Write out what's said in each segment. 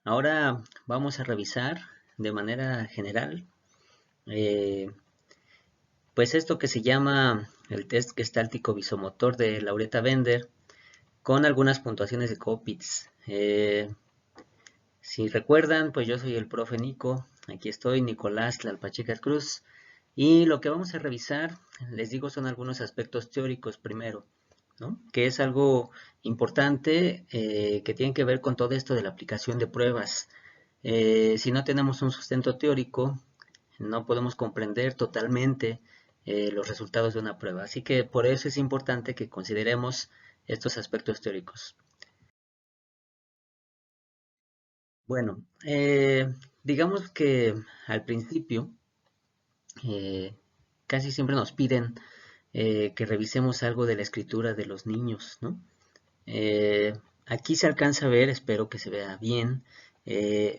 Ahora vamos a revisar de manera general, eh, pues esto que se llama el test gestáltico visomotor de Lauretta Bender con algunas puntuaciones de Copitz. Si recuerdan, pues yo soy el profe Nico, aquí estoy, Nicolás Tlalpacheca Cruz, y lo que vamos a revisar, les digo, son algunos aspectos teóricos primero, ¿no? Que es algo importante que tiene que ver con todo esto de la aplicación de pruebas. Si no tenemos un sustento teórico, no podemos comprender totalmente los resultados de una prueba. Así que por eso es importante que consideremos estos aspectos teóricos. Bueno, digamos que al principio eh, casi siempre nos piden que revisemos algo de la escritura de los niños, ¿no? Aquí se alcanza a ver, espero que se vea bien,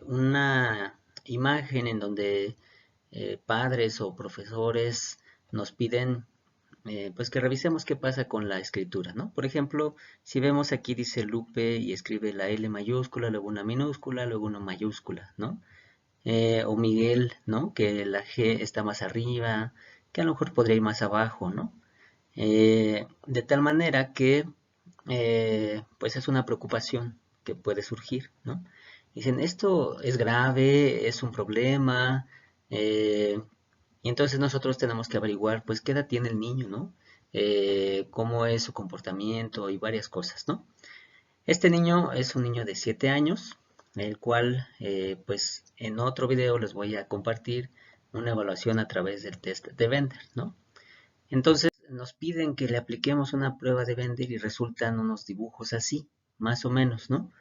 una imagen en donde padres o profesores nos piden pues que revisemos qué pasa con la escritura, ¿no? Por ejemplo, si vemos aquí dice Lupe y escribe la L mayúscula, luego una minúscula, luego una mayúscula, ¿no? O Miguel, ¿no? Que la G está más arriba, que a lo mejor podría ir más abajo, ¿no? De tal manera que pues es una preocupación que puede surgir, ¿no? Dicen, esto es grave, es un problema, y entonces nosotros tenemos que averiguar, pues, qué edad tiene el niño, ¿no? Cómo es su comportamiento y varias cosas, ¿no? Este niño es un niño de 7 años, el cual, pues, en otro video les voy a compartir una evaluación a través del test de Bender, ¿no? Entonces nos piden que le apliquemos una prueba de Bender y resultan unos dibujos así, más o menos, ¿no?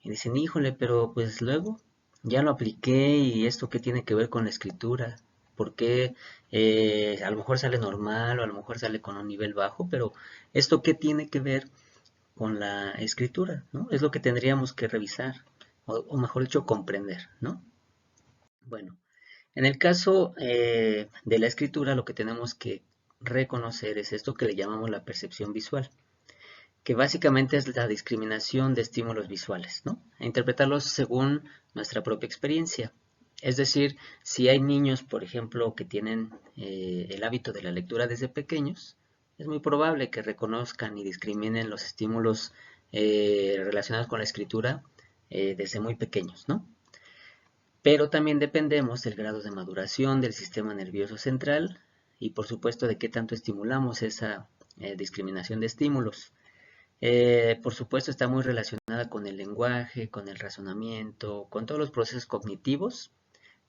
Y dicen, híjole, pero pues luego ya lo apliqué y esto qué tiene que ver con la escritura, porque a lo mejor sale normal o a lo mejor sale con un nivel bajo, pero esto qué tiene que ver con la escritura, ¿no? Es lo que tendríamos que revisar, o mejor dicho, comprender, ¿no? Bueno, en el caso de la escritura, lo que tenemos que reconocer es esto que le llamamos la percepción visual, que básicamente es la discriminación de estímulos visuales, ¿no? A interpretarlos según nuestra propia experiencia. Es decir, si hay niños, por ejemplo, que tienen el hábito de la lectura desde pequeños, es muy probable que reconozcan y discriminen los estímulos relacionados con la escritura desde muy pequeños, ¿no? Pero también dependemos del grado de maduración del sistema nervioso central y por supuesto de qué tanto estimulamos esa discriminación de estímulos. Por supuesto está muy relacionada con el lenguaje, con el razonamiento, con todos los procesos cognitivos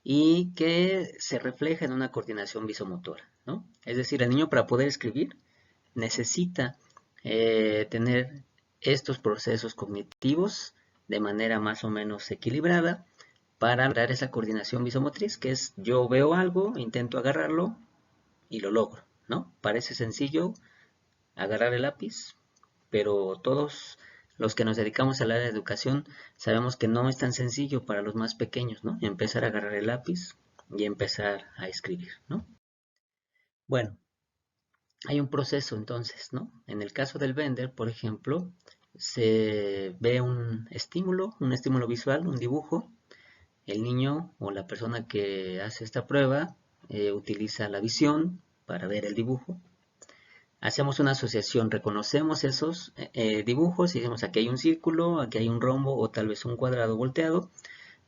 y que se refleja en una coordinación visomotora, ¿no? Es decir, el niño para poder escribir necesita tener estos procesos cognitivos de manera más o menos equilibrada para lograr esa coordinación visomotriz, que es yo veo algo, intento agarrarlo y lo logro, ¿no? Parece sencillo agarrar el lápiz, pero todos los que nos dedicamos al área de educación sabemos que no es tan sencillo para los más pequeños, ¿no? Empezar a agarrar el lápiz y empezar a escribir, ¿no? Bueno, hay un proceso entonces, ¿no? En el caso del Bender, por ejemplo, se ve un estímulo visual, un dibujo. El niño o la persona que hace esta prueba utiliza la visión para ver el dibujo. Hacemos una asociación, reconocemos esos dibujos y decimos aquí hay un círculo, aquí hay un rombo o tal vez un cuadrado volteado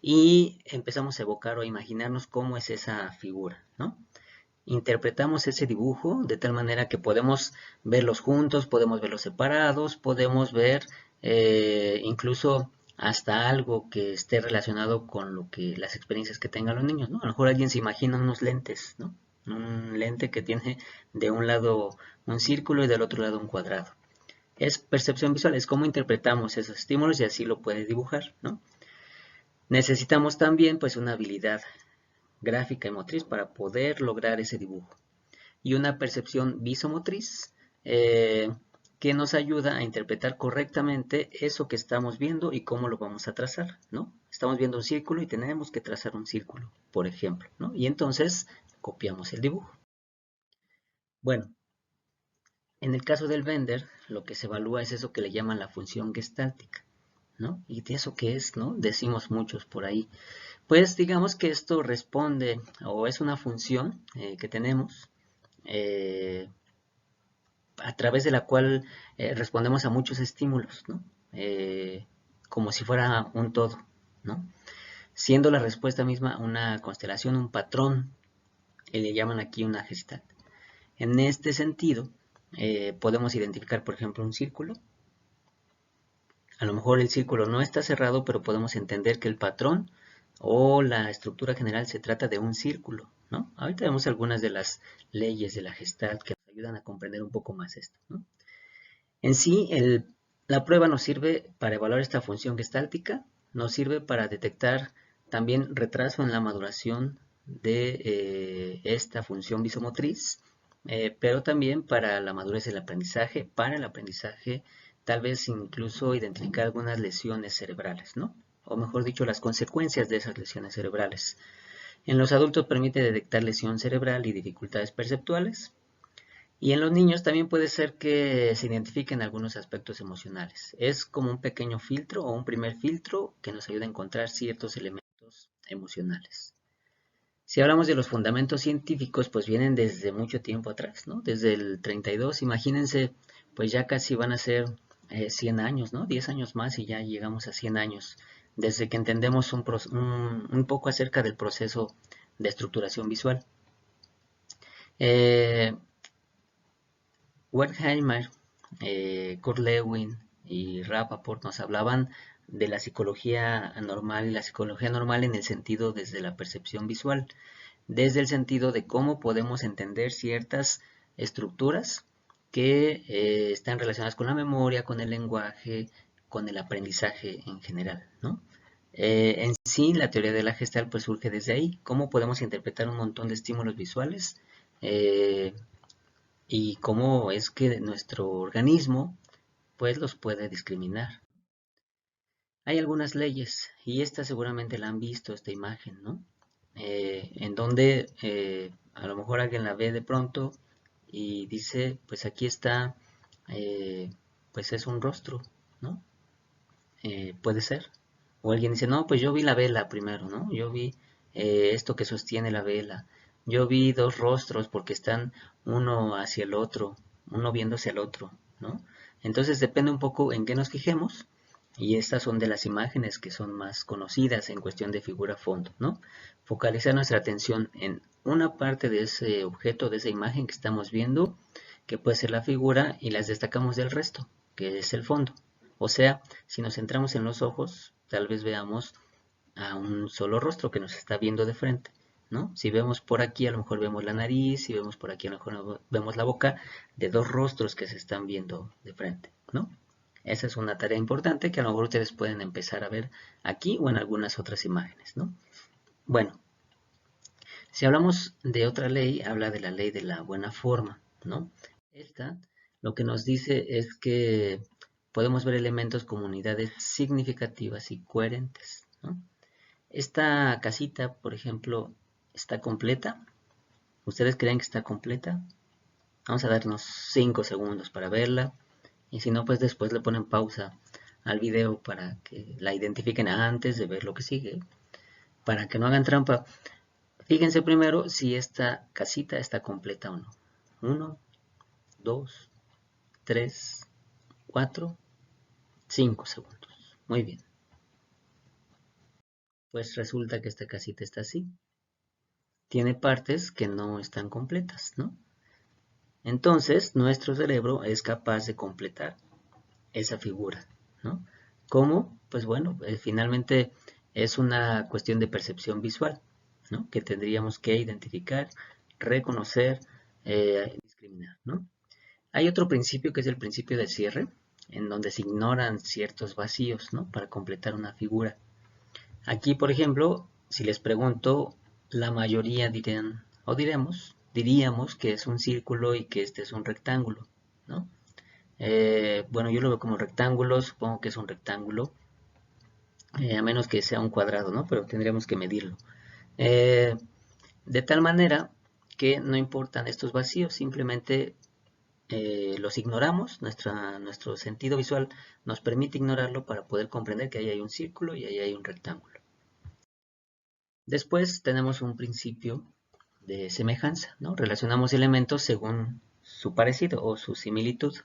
y empezamos a evocar o a imaginarnos cómo es esa figura, ¿no? Interpretamos ese dibujo de tal manera que podemos verlos juntos, podemos verlos separados, podemos ver incluso hasta algo que esté relacionado con lo que las experiencias que tengan los niños, ¿no? A lo mejor alguien se imagina unos lentes, ¿no? Un lente que tiene de un lado un círculo y del otro lado un cuadrado. Es percepción visual, es cómo interpretamos esos estímulos y así lo puede dibujar, ¿no? Necesitamos también pues una habilidad gráfica y motriz para poder lograr ese dibujo y una percepción visomotriz que nos ayuda a interpretar correctamente eso que estamos viendo y cómo lo vamos a trazar, ¿no? Estamos viendo un círculo y tenemos que trazar un círculo, por ejemplo, ¿no? Y entonces copiamos el dibujo. Bueno, en el caso del Bender, lo que se evalúa es eso que le llaman la función gestáltica, ¿no? ¿Y de eso qué es, no? Decimos muchos por ahí. Pues digamos que esto responde o es una función que tenemos eh, a través de la cual respondemos a muchos estímulos, ¿no? Como si fuera un todo, ¿no? Siendo la respuesta misma una constelación, un patrón, le llaman aquí una gestalt. En este sentido, podemos identificar, por ejemplo, un círculo. A lo mejor el círculo no está cerrado, pero podemos entender que el patrón o la estructura general se trata de un círculo, ¿no? Ahorita vemos algunas de las leyes de la Gestalt que nos ayudan a comprender un poco más esto, ¿no? En sí, la prueba nos sirve para evaluar esta función gestáltica, nos sirve para detectar también retraso en la maduración de esta función visomotriz, pero también para la madurez del aprendizaje, para el aprendizaje, tal vez incluso identificar algunas lesiones cerebrales, ¿no? O mejor dicho, las consecuencias de esas lesiones cerebrales. En los adultos permite detectar lesión cerebral y dificultades perceptuales, y en los niños también puede ser que se identifiquen algunos aspectos emocionales. Es como un pequeño filtro o un primer filtro que nos ayuda a encontrar ciertos elementos emocionales. Si hablamos de los fundamentos científicos, pues vienen desde mucho tiempo atrás, ¿no? Desde el 32, imagínense, pues ya casi van a ser 100 años, ¿no? 10 años más y ya llegamos a 100 años, desde que entendemos un poco acerca del proceso de estructuración visual. Eh, Wertheimer, Kurt Lewin y Rappaport nos hablaban de la psicología normal y la psicología normal en el sentido desde la percepción visual, desde el sentido de cómo podemos entender ciertas estructuras que están relacionadas con la memoria, con el lenguaje, con el aprendizaje en general, ¿no? En sí, la teoría de la Gestalt pues surge desde ahí, cómo podemos interpretar un montón de estímulos visuales eh, y cómo es que nuestro organismo pues los puede discriminar. Hay algunas leyes y esta seguramente la han visto, esta imagen, ¿no? En donde a lo mejor alguien la ve de pronto y dice, pues aquí está, pues es un rostro, ¿no? Puede ser. O alguien dice, no, pues yo vi la vela primero, ¿no? Yo vi esto que sostiene la vela. Yo vi dos rostros porque están uno hacia el otro, uno viéndose al otro, ¿no? Entonces depende un poco en qué nos fijemos y estas son de las imágenes que son más conocidas en cuestión de figura-fondo, ¿no? Focalizar nuestra atención en una parte de ese objeto, de esa imagen que estamos viendo, que puede ser la figura, y las destacamos del resto, que es el fondo. O sea, si nos centramos en los ojos, tal vez veamos a un solo rostro que nos está viendo de frente, ¿no? Si vemos por aquí, a lo mejor vemos la nariz, si vemos por aquí, a lo mejor vemos la boca de dos rostros que se están viendo de frente, ¿no? Esa es una tarea importante que a lo mejor ustedes pueden empezar a ver aquí o en algunas otras imágenes, ¿no? Bueno, si hablamos de otra ley, habla de la ley de la buena forma, ¿no? Esta lo que nos dice es que podemos ver elementos como unidades significativas y coherentes, ¿no? Esta casita, por ejemplo, ¿está completa? ¿Ustedes creen que está completa? Vamos a darnos 5 segundos para verla. Y si no, pues después le ponen pausa al video para que la identifiquen antes de ver lo que sigue. Para que no hagan trampa. Fíjense primero si esta casita está completa o no. 1, 2, 3, 4, 5 segundos. Muy bien. Pues resulta que esta casita está así. Tiene partes que no están completas, ¿no? Entonces, nuestro cerebro es capaz de completar esa figura, ¿no? ¿Cómo? Pues bueno, finalmente es una cuestión de percepción visual, ¿no? Que tendríamos que identificar, reconocer, discriminar, ¿no? Hay otro principio que es el principio de cierre, en donde se ignoran ciertos vacíos, ¿no? Para completar una figura. Aquí, por ejemplo, si les pregunto, la mayoría dirían, o diríamos que es un círculo y que este es un rectángulo, ¿no? Bueno, yo lo veo como rectángulo, supongo que es un rectángulo, a menos que sea un cuadrado, ¿no? Pero tendríamos que medirlo. De tal manera que no importan estos vacíos, simplemente los ignoramos, nuestro sentido visual nos permite ignorarlo para poder comprender que ahí hay un círculo y ahí hay un rectángulo. Después tenemos un principio de semejanza, ¿no? Relacionamos elementos según su parecido o su similitud.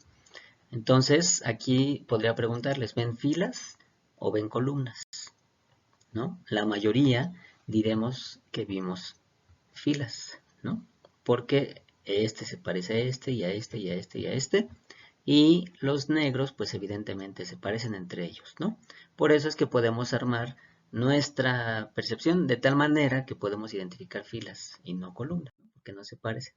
Entonces, aquí podría preguntarles, ¿ven filas o ven columnas? ¿No? La mayoría diremos que vimos filas, ¿no? Porque este se parece a este y a este y a este y a este. Y los negros, pues evidentemente se parecen entre ellos, ¿no? Por eso es que podemos armar nuestra percepción de tal manera que podemos identificar filas y no columnas, ¿no? Porque no se parecen.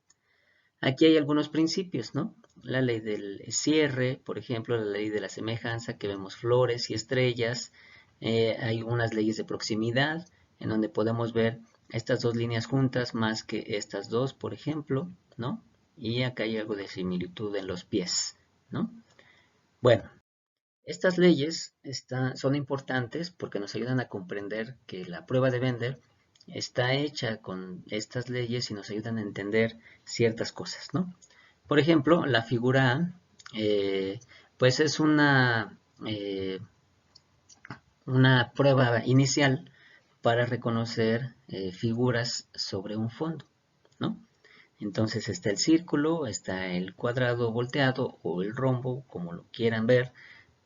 Aquí hay algunos principios, ¿no? La ley del cierre, por ejemplo, la ley de la semejanza, que vemos flores y estrellas. Hay unas leyes de proximidad, en donde podemos ver estas dos líneas juntas más que estas dos, por ejemplo, ¿no? Y acá hay algo de similitud en los pies, ¿no? Bueno, estas leyes son importantes porque nos ayudan a comprender que la prueba de Bender está hecha con estas leyes y nos ayudan a entender ciertas cosas, ¿no? Por ejemplo, la figura A, pues es una prueba inicial para reconocer figuras sobre un fondo, ¿no? Entonces está el círculo, está el cuadrado volteado o el rombo, como lo quieran ver,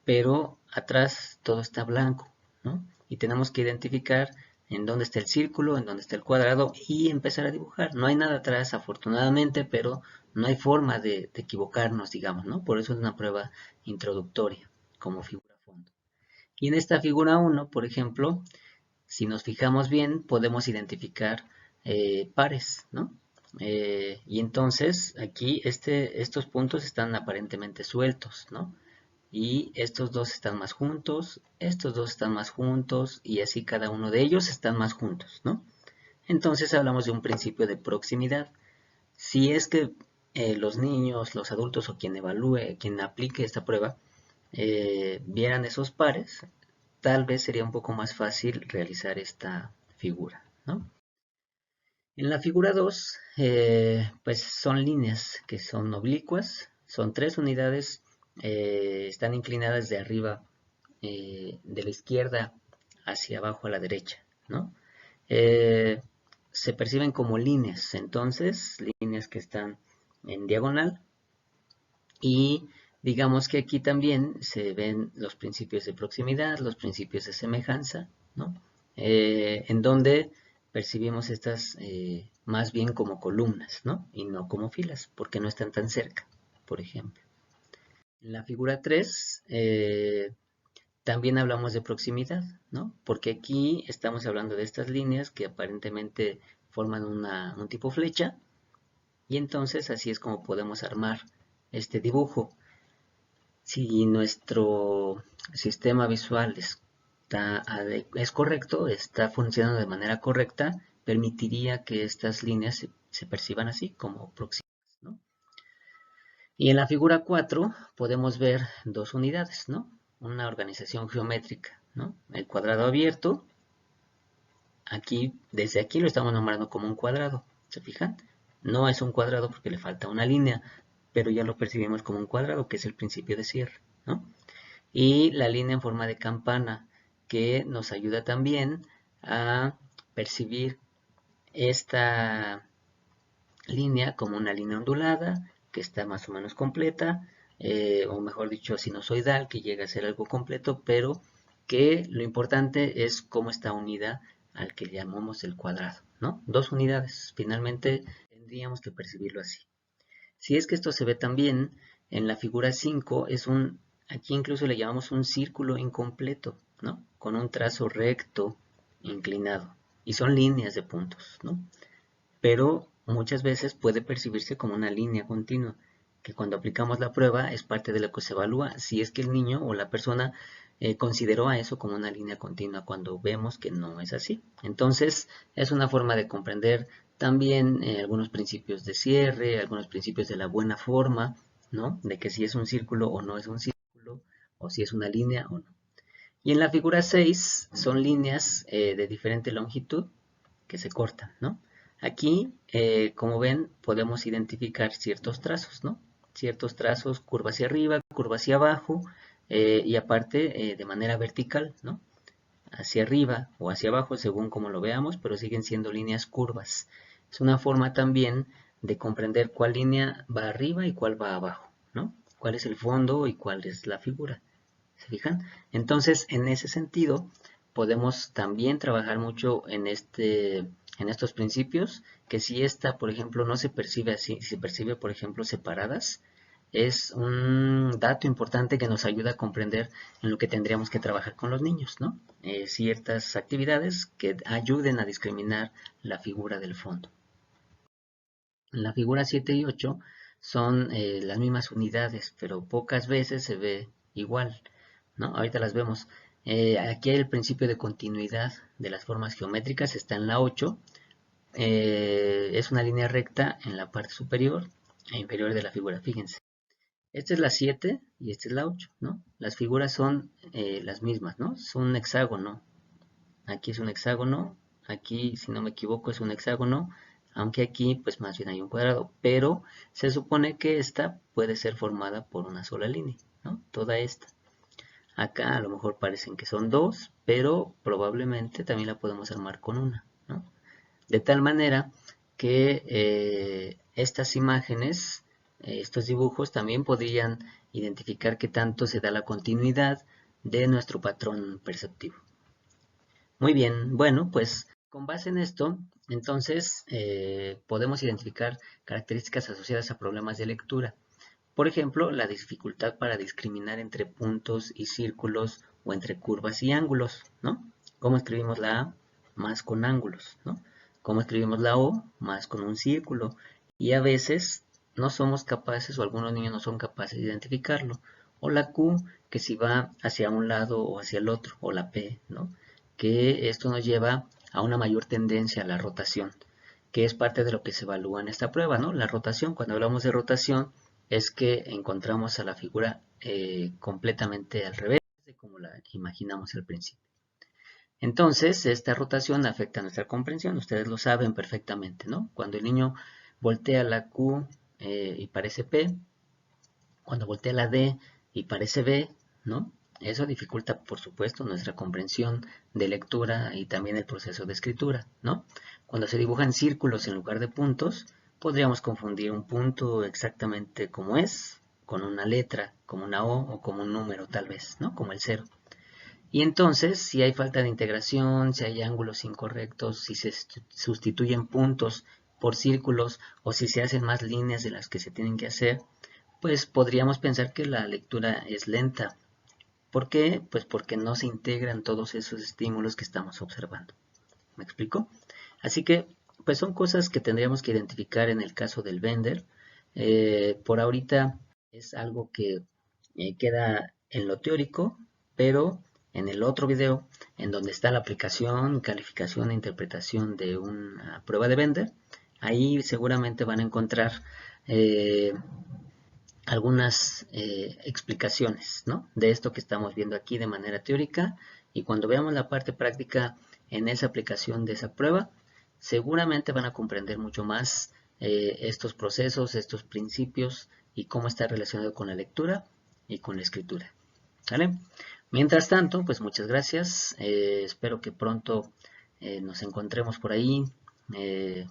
pero atrás todo está blanco, ¿no? Y tenemos que identificar en dónde está el círculo, en dónde está el cuadrado y empezar a dibujar. No hay nada atrás, afortunadamente, pero no hay forma de equivocarnos, digamos, ¿no? Por eso es una prueba introductoria, como figura fondo. Y en esta figura 1, por ejemplo, si nos fijamos bien, podemos identificar pares, ¿no? Y entonces aquí estos puntos están aparentemente sueltos, ¿no? Y estos dos están más juntos, estos dos están más juntos y así cada uno de ellos están más juntos, ¿no? Entonces hablamos de un principio de proximidad. Si es que los niños, los adultos o quien evalúe, quien aplique esta prueba, vieran esos pares, tal vez sería un poco más fácil realizar esta figura, ¿no? En la figura 2, pues son líneas que son oblicuas, son tres unidades, están inclinadas de arriba, de la izquierda hacia abajo a la derecha, ¿no? Eh, Se perciben como líneas, entonces, líneas que están en diagonal y digamos que aquí también se ven los principios de proximidad, los principios de semejanza, ¿no? En donde percibimos estas más bien como columnas, ¿no? Y no como filas, porque no están tan cerca, por ejemplo. En la figura 3 también hablamos de proximidad, ¿no? Porque aquí estamos hablando de estas líneas que aparentemente forman un tipo flecha, y entonces así es como podemos armar este dibujo. Si nuestro sistema visual es correcto, está funcionando de manera correcta, permitiría que estas líneas se perciban así, como próximas, ¿no? Y en la figura 4 podemos ver dos unidades, ¿no? Una organización geométrica, ¿no? El cuadrado abierto, desde aquí lo estamos nombrando como un cuadrado, ¿se fijan? No es un cuadrado porque le falta una línea, pero ya lo percibimos como un cuadrado, que es el principio de cierre, ¿no? Y la línea en forma de campana, que nos ayuda también a percibir esta línea como una línea ondulada, que está más o menos completa, o mejor dicho, sinusoidal, que llega a ser algo completo, pero que lo importante es cómo está unida al que llamamos el cuadrado, ¿no? Dos unidades, finalmente tendríamos que percibirlo así. Si es que esto se ve también en la figura 5, aquí incluso le llamamos un círculo incompleto, ¿no? Con un trazo recto, inclinado. Y son líneas de puntos, ¿no? Pero muchas veces puede percibirse como una línea continua, que cuando aplicamos la prueba es parte de lo que se evalúa si es que el niño o la persona consideró a eso como una línea continua cuando vemos que no es así. Entonces es una forma de comprender también algunos principios de cierre, algunos principios de la buena forma, ¿no? De que si es un círculo o no es un círculo, o si es una línea o no. Y en la figura 6 son líneas de diferente longitud que se cortan, ¿no? Aquí, como ven, podemos identificar ciertos trazos, ¿no? ciertos trazos, curva hacia arriba, curva hacia abajo, y aparte de manera vertical, ¿no? Hacia arriba o hacia abajo según como lo veamos, pero siguen siendo líneas curvas. Es una forma también de comprender cuál línea va arriba y cuál va abajo, ¿no? Cuál es el fondo y cuál es la figura. ¿Se fijan? Entonces, en ese sentido, podemos también trabajar mucho en estos principios, que si esta, por ejemplo, no se percibe así, si se percibe, por ejemplo, separadas, es un dato importante que nos ayuda a comprender en lo que tendríamos que trabajar con los niños, ¿no? Ciertas actividades que ayuden a discriminar la figura del fondo. La figura 7 y 8 son las mismas unidades, pero pocas veces se ve igual, ¿no? Ahorita las vemos. Aquí hay el principio de continuidad de las formas geométricas, está en la 8. Es una línea recta en la parte superior e inferior de la figura, fíjense. Esta es la 7 y esta es la 8, ¿no? Las figuras son las mismas, ¿no? Es un hexágono. Aquí es un hexágono, aquí, si no me equivoco, es un hexágono, aunque aquí, pues más bien hay un cuadrado, pero se supone que esta puede ser formada por una sola línea, ¿no? Toda esta. Acá a lo mejor parecen que son dos, pero probablemente también la podemos armar con una, ¿no? De tal manera que estas imágenes, estos dibujos también podrían identificar qué tanto se da la continuidad de nuestro patrón perceptivo. Muy bien, bueno, pues con base en esto, entonces podemos identificar características asociadas a problemas de lectura. Por ejemplo, la dificultad para discriminar entre puntos y círculos o entre curvas y ángulos, ¿no? ¿Cómo escribimos la A? Más con ángulos, ¿no? ¿Cómo escribimos la O? Más con un círculo. Y a veces no somos capaces, o algunos niños no son capaces de identificarlo. O la Q, que si va hacia un lado o hacia el otro, o la P, ¿no? Que esto nos lleva a una mayor tendencia a la rotación, que es parte de lo que se evalúa en esta prueba, ¿no? La rotación, cuando hablamos de rotación, es que encontramos a la figura completamente al revés de como la imaginamos al principio. Entonces, esta rotación afecta a nuestra comprensión, ustedes lo saben perfectamente, ¿no? Cuando el niño voltea la Q y parece P, cuando voltea la D y parece B, ¿no? Eso dificulta, por supuesto, nuestra comprensión de lectura y también el proceso de escritura, ¿no? Cuando se dibujan círculos en lugar de puntos, podríamos confundir un punto exactamente como es, con una letra, como una O o como un número tal vez, ¿no? Como el cero. Y entonces, si hay falta de integración, si hay ángulos incorrectos, si se sustituyen puntos por círculos o si se hacen más líneas de las que se tienen que hacer, pues podríamos pensar que la lectura es lenta. ¿Por qué? Pues porque no se integran todos esos estímulos que estamos observando. ¿Me explico? Así que, pues son cosas que tendríamos que identificar en el caso del Bender. Por ahorita es algo que queda en lo teórico, pero en el otro video, en donde está la aplicación, calificación e interpretación de una prueba de Bender, ahí seguramente van a encontrar algunas explicaciones, ¿no? De esto que estamos viendo aquí de manera teórica, y cuando veamos la parte práctica en esa aplicación de esa prueba, seguramente van a comprender mucho más estos procesos, estos principios y cómo está relacionado con la lectura y con la escritura. ¿Vale? Mientras tanto, pues muchas gracias. Espero que pronto nos encontremos por ahí.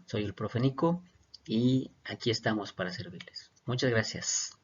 Soy el profe Nico y aquí estamos para servirles. Muchas gracias.